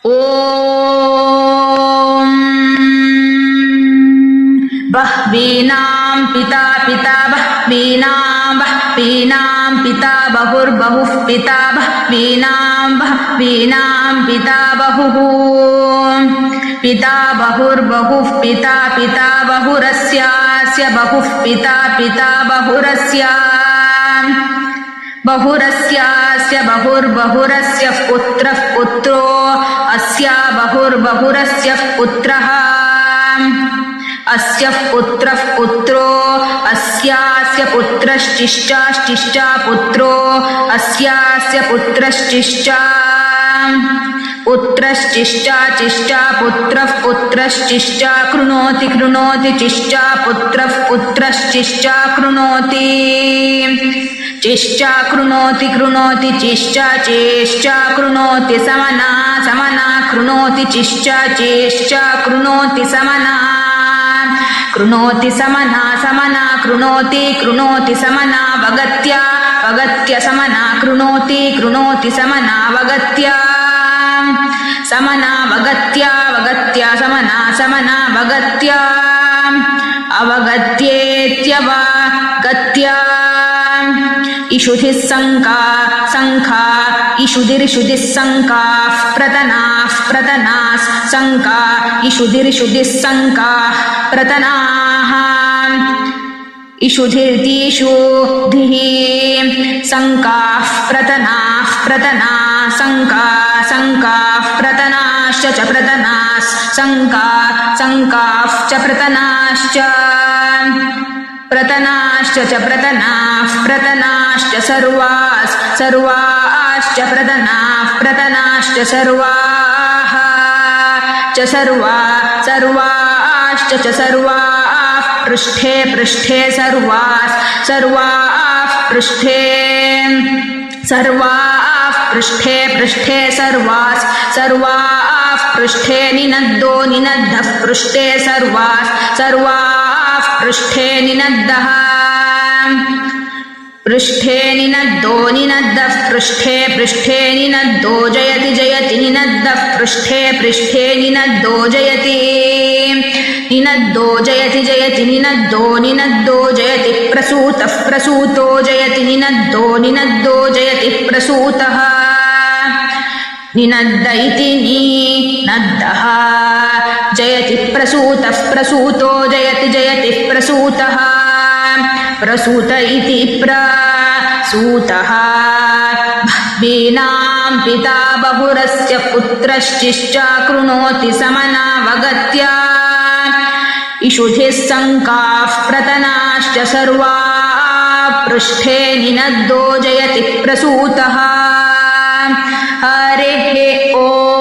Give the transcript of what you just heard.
ॐ बह्वीनां पिता पिता बह्वीनां पिता बहुर्बहुः पिता बह्वीनां पिता बहुः पिता बहुर्बहुः पिता बहुरस्यास्य बहुः पिता बहुरस्य बहुरस्यास्य बहुर्बहुरस्य पुत्रः पुत्रो अस्या बहुर्बहुरस्य पुत्रः अस्य पुत्रः पुत्रो अस्यास्य पुत्रश्चिश्चा पुत्रो अस्यास्य पुत्रश्चिश्चा पुत्रः पुत्रश्चिश्चा कृणोति चिश्चा पुत्रः पुत्रश्चिश्चा कृणोति चिश्चा कृणोति चिश्चा चेश्चा कृणोति समना कृणोति चिश्चा चेश्चा कृणोति समना कृणोति समना कृणोति समना वगत्या समना कृणोति समना वगत्या समना वगत्या अवगत्येत्यवगत्या इषुधिः शङ्खा इषुधिर्षुधिः शङ्खाः प्रतनाः शङ्खा इषुधिर्षुधिः शङ्खाः प्रतनाः इषुधिर्दिषुधिः शङ्खाः प्रतना शङ्खाः प्रतनाश्च प्रतनाः शङ्खाः च प्रतनाश्च प्रतनाश्च सर्वाश्च प्रतनाश्च सर्वाः सर्वाश्च सर्वाः पृष्ठे सर्वाः पृष्ठे सर्वाः पृष्ठे सर्वाः पृष्ठे निनद्धः पृष्ठे सर्वाः पृष्ठे निनद्धः पृष्ठे निनद्धः पृष्ठे निनद्धो जयति निनद्धः पृष्ठे निनद्धो जयति निनद्धो जयति प्रसूतो जयति निनद्धो जयति प्रसूतः निनद्द इति निनद्धः जयति प्रसूतो जयति प्रसूतः प्रसूत इति प्रसूतः बह्वीनां पिता बहुरस्य पुत्रश्चिश्चा कृणोति समना वगत्या इषुधिः शङ्खाः प्रतनाश्च सर्वा पृष्ठे निनद्धो जयति प्रसूतः हरिः ॐ